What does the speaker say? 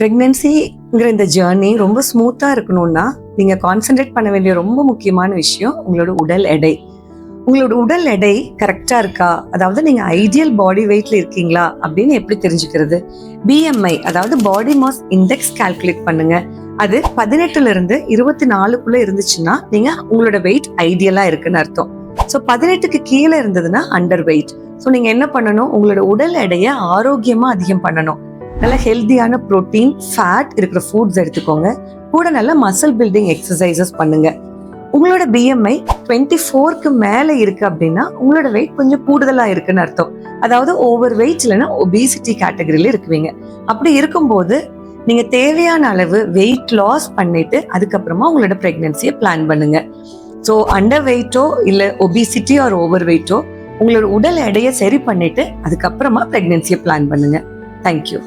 ப்ரெக்னென்சிங்கிற இந்த ஜேர்னி ரொம்ப ஸ்மூத்தாக இருக்கணும்னா நீங்கள் கான்சென்ட்ரேட் பண்ண வேண்டிய ரொம்ப முக்கியமான விஷயம் உங்களோட உடல் எடை. உங்களோட உடல் எடை கரெக்டாக இருக்கா, அதாவது நீங்கள் ஐடியல் பாடி வெயிட்ல இருக்கீங்களா அப்படின்னு எப்படி தெரிஞ்சுக்கிறது? பிஎம்ஐ, அதாவது பாடி மாஸ் இண்டெக்ஸ் கால்குலேட் பண்ணுங்க. அது 18ல இருந்து 24க்குள்ள இருந்துச்சுன்னா நீங்க உங்களோட வெயிட் ஐடியலா இருக்குன்னு அர்த்தம். ஸோ 18க்கு கீழே இருந்ததுன்னா அண்டர் வெயிட். ஸோ நீங்க என்ன பண்ணணும், உங்களோட உடல் எடையை ஆரோக்கியமா அதிகம் பண்ணணும். நல்ல ஹெல்தியான ப்ரோட்டீன், ஃபேட் இருக்கிற ஃபுட்ஸ் எடுத்துக்கோங்க. கூட நல்ல மசில் பில்டிங் எக்ஸசைசஸ் பண்ணுங்க. உங்களோட பிஎம்ஐ 24க்கு மேலே இருக்கு அப்படின்னா உங்களோட வெயிட் கொஞ்சம் கூடுதலா இருக்குன்னு அர்த்தம். அதாவது ஓவர் வெயிட் இல்லைன்னா ஒபிசிட்டி கேட்டகரியில இருக்குவீங்க. அப்படி இருக்கும்போது நீங்க தேவையான அளவு வெயிட் லாஸ் பண்ணிட்டு அதுக்கப்புறமா உங்களோட பிரெக்னன்சியை பிளான் பண்ணுங்க. ஸோ அண்டர் வெயிட்டோ இல்லை ஒபிசிட்டி ஆர் ஓவர் வெயிட்டோ உங்களோட உடல் எடையை சரி பண்ணிட்டு அதுக்கப்புறமா பிரெக்னன்சியை பிளான் பண்ணுங்க. தேங்க்யூ.